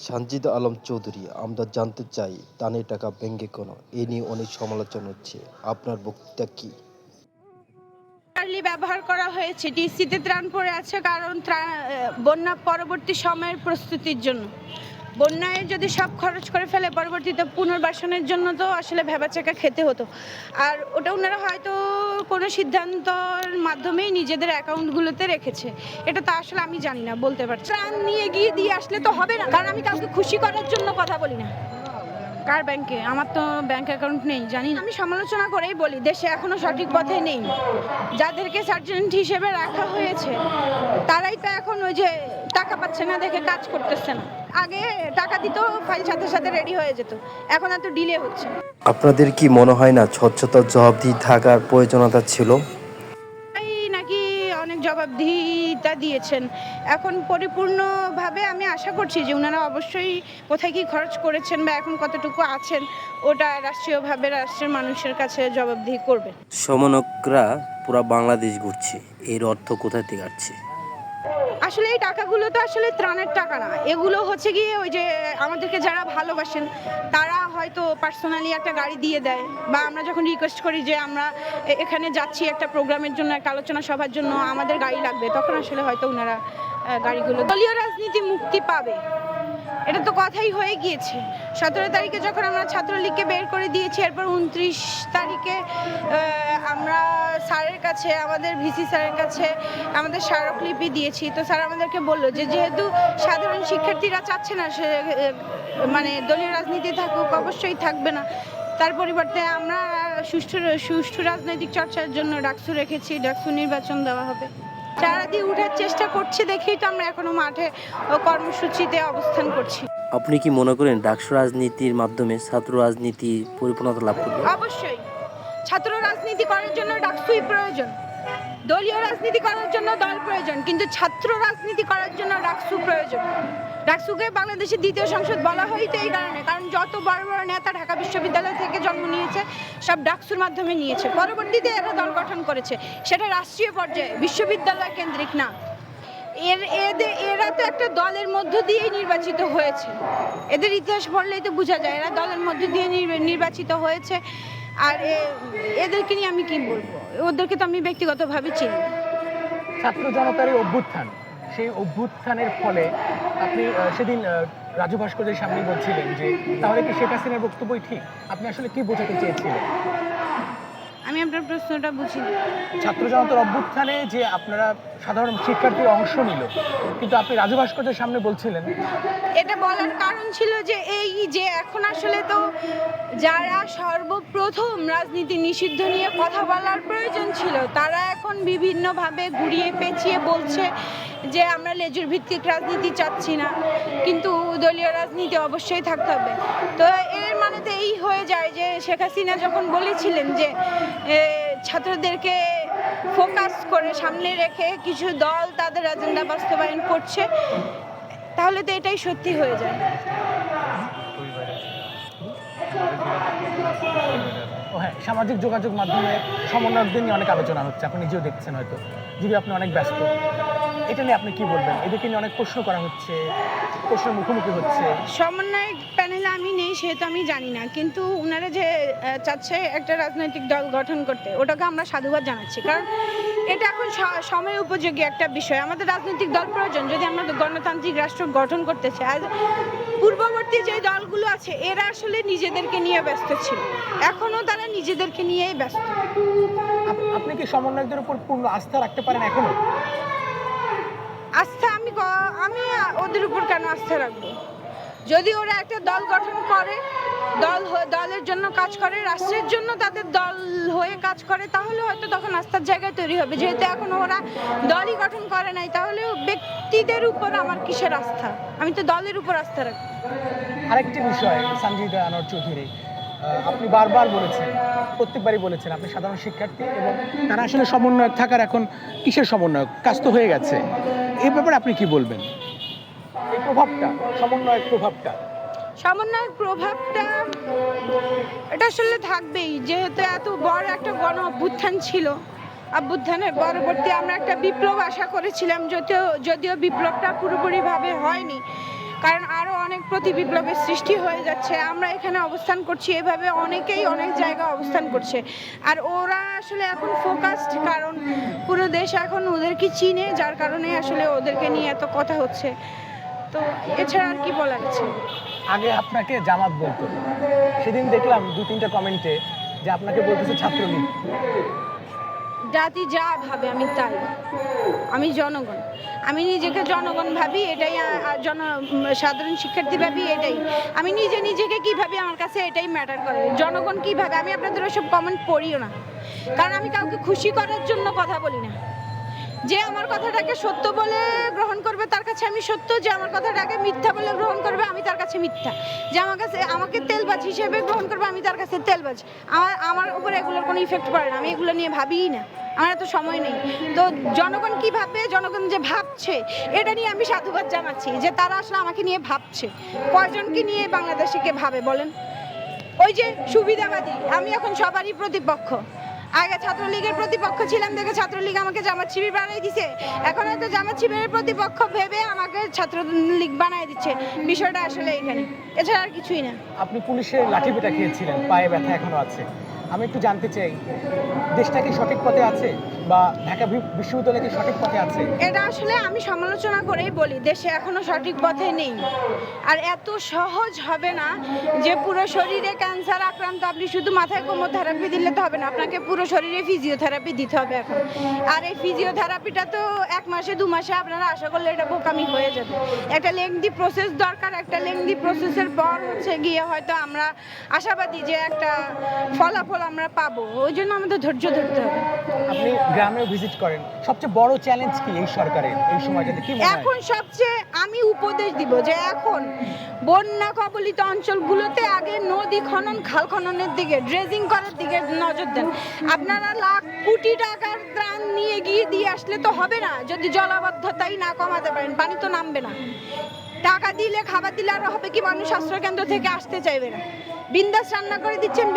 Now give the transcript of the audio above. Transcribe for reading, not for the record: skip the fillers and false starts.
সানজিদা আলম চৌধুরী, আমরা জানতে চাই ত্রাণের টাকা ব্যাংকে কেন? এ নিয়ে অনেক সমালোচনা হচ্ছে। আপনার বক্তব্য কি? ব্যবহার করা হয়েছে, ডিসিতে ত্রাণ পড়ে আছে কারণ বন্যা পরবর্তী সময়ের প্রস্তুতির জন্য। বন্যায় যদি সব খরচ করে ফেলে পরবর্তীতে পুনর্বাসনের জন্য তো আসলে ভেবাচাকা খেতে হতো। আর ওটা ওনারা হয়তো কোনো সিদ্ধান্তর মাধ্যমেই নিজেদের অ্যাকাউন্টগুলোতে রেখেছে। এটা তো আসলে আমি জানি না, বলতে পারছি। ত্রাণ নিয়ে গিয়ে দিয়ে আসলে তো হবে না, কারণ আমি কাউকে খুশি করার জন্য কথা বলি না। কার ব্যাংকে? আমার তো ব্যাংক অ্যাকাউন্ট নেই, জানি না। আমি সমালোচনা করেই বলি, দেশে এখনো সঠিক পথে নেই। যাদেরকে সার্জেন্ট হিসেবে রাখা হয়েছে তারাই তো এখন ওই যে টাকা পাচ্ছে না দেখে কাজ করতেছে না। আগে টাকা দিত, ফাইল সাথে সাথে রেডি হয়ে যেত, এখন এত ডিলে হচ্ছে। আপনাদের কি মনে হয় না স্বচ্ছতার জবাবদিহি থাকার প্রয়োজনীয়তা ছিল? নাকি অনেক জবাবদিহিতা দিয়েছেন, এখন পরিপূর্ণভাবে আমি আশা করছি যে ওনারা অবশ্যই কোথায় কি খরচ করেছেন বা এখন কতটুকু আছেন ওটা রাষ্ট্রীয়ভাবে রাষ্ট্রের মানুষের কাছে জবাবদিহি করবে। সমন্বয়করা পুরো বাংলাদেশ ঘুরছে, এর অর্থ কোথায় থেকে আসছে? আসলে এই টাকাগুলো তো আসলে ত্রাণের টাকা না, এগুলো হচ্ছে গিয়ে ওই যে আমাদেরকে যারা ভালোবাসেন তারা হয়তো পার্সোনালি একটা গাড়ি দিয়ে দেয়, বা আমরা যখন রিকোয়েস্ট করি যে আমরা এখানে যাচ্ছি একটা প্রোগ্রামের জন্য, একটা আলোচনা সভার জন্য, আমাদের গাড়ি লাগবে, তখন আসলে হয়তো ওনারা গাড়িগুলো। দলীয় রাজনীতি মুক্তি পাবে, এটা তো কথাই হয়ে গিয়েছে। 17 তারিখে যখন আমরা ছাত্রলীগকে বের করে দিয়েছি, এরপর 29 তারিখে আমরা স্যারের কাছে, আমাদের ভিসি স্যারের কাছে আমাদের স্মারকলিপি দিয়েছি। তো স্যার আমাদেরকে বললো যে যেহেতু সাধারণ শিক্ষার্থীরা চাচ্ছে না সে মানে দলীয় রাজনীতি থাকুক, অবশ্যই থাকবে না, তার পরিবর্তে আমরা সুষ্ঠু রাজনৈতিক চর্চার জন্য ডাকসু রেখেছি, ডাকসু নির্বাচন দেওয়া হবে। চারা দিয়ে উঠার চেষ্টা করছি দেখেই তো আমরা এখনো মাঠে কর্মসূচিতে অবস্থান করছি। আপনি কি মনে করেন ডাকসু রাজনীতির মাধ্যমে ছাত্র রাজনীতি পরিপূর্ণতা লাভ করবে? অবশ্যই ছাত্র রাজনীতি করার জন্য ডাকসুই প্রয়োজন, দলীয় রাজনীতি করার জন্য দল প্রয়োজন, কিন্তু ছাত্র রাজনীতি করার জন্য ডাকসু প্রয়োজন। ডাকসুকে বাংলাদেশের দ্বিতীয় সংসদ বলা হয় তো এই কারণে, কারণ যত বড় বড় নেতা ঢাকা বিশ্ববিদ্যালয় থেকে জন্ম নিয়েছে সব ডাকসুর মাধ্যমে নিয়েছে, পরবর্তীতে এরা দল গঠন করেছে, সেটা রাষ্ট্রীয় পর্যায়ে, বিশ্ববিদ্যালয় কেন্দ্রিক না। এরা তো একটা দলের মধ্য দিয়েই নির্বাচিত হয়েছে, এদের ইতিহাস পড়লেই তো বোঝা যায় এরা দলের মধ্য দিয়ে নির্বাচিত হয়েছে। আর এদেরকে নিয়ে আমি কি বলবো, ওদেরকে তো আমি ব্যক্তিগতভাবে চিনি। ছাত্র জনতার এই অভ্যুত্থান, সেই অভ্যুত্থানের ফলে আপনি সেদিন রাজু ভাস্কর্যের সামনে বলছিলেন যে তাহলে কি শেখ হাসিনার বক্তব্যই ঠিক? আপনি আসলে কি বোঝাতে চেয়েছিলেন? আমি আপনার প্রশ্নটা বুঝিনি। ছাত্র জনতার অভ্যুত্থানে যে আপনারা সাধারণ শিক্ষার্থীর অংশ নিল, কিন্তু আপনি রাজু ভাস্কর্যের সামনে বলছিলেন, এটা বলার কারণ ছিল যে এই যে এখন আসলে তো যারা সর্বপ্রথম রাজনীতি নিষিদ্ধ নিয়ে কথা বলার প্রয়োজন ছিল তারা এখন বিভিন্নভাবে ঘুরিয়ে পেঁচিয়ে বলছে যে আমরা লেজুর ভিত্তিক রাজনীতি চাচ্ছি না, কিন্তু দলীয় রাজনীতি অবশ্যই থাকতে হবে। তো এর মানে তো এই হয়ে যায় যে শেখ হাসিনা যখন বলেছিলেন যে ছাত্রদেরকে ফোকাস করে সামনে রেখে কিছু দল তাদের এজেন্ডা বাস্তবায়ন করছে, তাহলে তো এটাই সত্যি হয়ে যায়। হ্যাঁ, সামাজিক যোগাযোগ মাধ্যমে সমন্বয়কদের নিয়ে অনেক আলোচনা হচ্ছে, আপনি নিজেও দেখছেন হয়তো, যদি আপনি অনেক ব্যস্ত, এটা নিয়ে আপনি কি বলবেন? এদেরকে নিয়ে অনেক প্রশ্ন করা হচ্ছে, প্রশ্নের মুখোমুখি হচ্ছে। সমন্বয়ক প্যানেলে আমি নেই সেহেতু আমি জানি না, কিন্তু ওনারা যে চাচ্ছে একটা রাজনৈতিক দল গঠন করতে, ওটাকে আমরা সাধুবাদ জানাচ্ছি, কারণ এটা এখন সময় উপযোগী একটা বিষয়। আমাদের রাজনৈতিক দল প্রয়োজন যদি আমরা গণতান্ত্রিক রাষ্ট্র গঠন করতে চাই। আর পূর্ববর্তী যে দলগুলো আছে এরা আসলে নিজেদেরকে নিয়ে ব্যস্ত ছিল, এখনও তারা নিজেদেরকে নিয়েই ব্যস্ত। আপনি কি সমন্বয়কদের উপর পূর্ণ আস্থা রাখতে পারেন এখনো? আস্থা আমি ওদের উপর কেন আস্থা রাখবো? যদি ওরা একটা দল গঠন করে, দলের জন্য কাজ করে, রাষ্ট্রের জন্য তাদের দল হয়ে কাজ করে, তাহলে হয়তো তখন আস্থার জায়গায় তৈরি হবে। যেহেতু এখন ওরা দলই গঠন করে নাই, তাহলে ব্যক্তিদের উপর আমার কিসের আস্থা? আমি তো দলের উপর আস্থা রাখি। আরেকটি বিষয়, সানজিদা আনোয়ার চৌধুরী, আপনি বারবার বলেছেন, প্রত্যেকবারই বলেছেন আপনি সাধারণ শিক্ষার্থী এবং তারা আসলে সমন্বয়ক থাকার এখন কিসের সমন্বয়ক, কাজ তো হয়ে গেছে, এই ব্যাপারে আপনি কি বলবেন? এই প্রভাবটা, সমন্বয়ক প্রভাবটা এটা আসলে থাকবেই, যেহেতু এত বড় একটা গণ অভ্যুত্থান ছিল। অভ্যুত্থানের পরবর্তী আমরা একটা বিপ্লব আশা করেছিলাম, যদিও বিপ্লবটা পুরোপুরিভাবে হয়নি, কারণ আরও অনেক প্রতি বিপ্লবের সৃষ্টি হয়ে যাচ্ছে। আমরা এখানে অবস্থান করছি, এভাবে অনেকেই অনেক জায়গায় অবস্থান করছে। আর ওরা আসলে এখন ফোকাসড, কারণ পুরো দেশ এখন ওদেরকে চিনে, যার কারণে আসলে ওদেরকে নিয়ে এত কথা হচ্ছে। তো এছাড়া আর কি বলার আছে? আগে আপনাকে জামাত বলতো, সেদিন দেখলাম 2-3টা কমেন্টে যে আপনাকে বলতেছে ছাত্রলীগ। জাতি যা ভাবে আমি তাই। আমি জনগণ, আমি নিজেকে জনগণ ভাবি, এটাই সাধারণ শিক্ষার্থী ভাবি, এটাই। আমি নিজেকে কি ভাবি আমার কাছে এটাই ম্যাটার করে। জনগণ কি ভাবে, আমি আপনাদের ওসব কমেন্ট পড়িও না, কারণ আমি কাউকে খুশি করার জন্য কথা বলি না। যে আমার কথাটাকে সত্য বলে গ্রহণ করবে তার কাছে আমি সত্য, যে আমার কথাটাকে মিথ্যা বলে গ্রহণ করবে আমি তার কাছে মিথ্যা, যে আমাকে তেলবাজ হিসেবে গ্রহণ করবে আমি তার কাছে তেলবাজ। আমার উপরে এগুলোর কোনো ইফেক্ট পড়ে না, আমি এগুলো নিয়ে ভাবিই না, আমার এত সময় নেই। তো জনগণ কি ভাববে, জনগণ যে ভাবছে এটা নিয়ে আমি সাধুবাদ জানাচ্ছি, যে তারা আসলে আমাকে নিয়ে ভাবছে। কয়জনকে নিয়ে বাংলাদেশকে ভাবে বলেন? ওই যে সুবিধাবাদী, আমি এখন সবারই প্রতিপক্ষ। আগে ছাত্রলীগের প্রতিপক্ষ ছিলাম দেখে ছাত্রলীগ আমাকে জামাত শিবির বানিয়ে দিছে, এখন হয়তো জামাত শিবিরের প্রতিপক্ষ ভেবে আমাকে ছাত্রলীগ বানিয়ে দিচ্ছে। বিষয়টা আসলে এখানে, এছাড়া আর কিছুই না। আপনি পুলিশের লাঠি পেটা খেয়েছিলেন, পায়ে ব্যথা এখনো আছে। আমি একটু জানতে চাই, দেশটা কি সঠিক পথে আছে, বা ঢাকা বিশ্ববিদ্যালয় কি সঠিক পথে আছে? এটা আসলে আমি সমালোচনা করেই বলি, দেশে এখনো সঠিক পথে নেই। আর এত সহজ হবে না যে পুরো শরীরে ক্যান্সার আক্রান্ত আপনি শুধু মাথায় কেমোথেরাপি দিলে তো হবে না, আপনাকে পুরো শরীরে ফিজিওথেরাপি দিতে হবে এখন। আর এই ফিজিওথেরাপিটা তো 1 মাসে 2 মাসে আপনারা আশা করলে এটা বোকামি হয়ে যাবে। একটা লেংদি প্রসেস দরকার, একটা লেংদি প্রসেসের পর হচ্ছে গিয়ে হয়তো আমরা আশাবাদী যে একটা ফলাফল আমরা পাবো, ওই জন্য আমাদের ধৈর্য ধরতে হবে। আপনি গ্রামেও ভিজিট করেন, সবচেয়ে বড় চ্যালেঞ্জ কি এই সরকারের এই সময়টাতে, কি মনে হয়? এখন সবচেয়ে আমি উপদেশ দিব যে এখন বন্যা কবলিত অঞ্চলগুলোতে আগে নদী খনন, খাল খননের দিকে, ড্রেজিং করার দিকে নজর দেন। আপনারা লাখ কোটি টাকার ত্রাণ নিয়ে গিয়ে দিয়ে আসলে তো হবে না, যদি জলাবদ্ধতাই না কমাতে পারেন, পানি তো নামবে না। টাকা দিলে, খাবার দিলে আর হবে কি, মানুষ আশ্রয় কেন্দ্র থেকে আসতে চাইবে না। বিন্দাস রান্না করে দিচ্ছেন,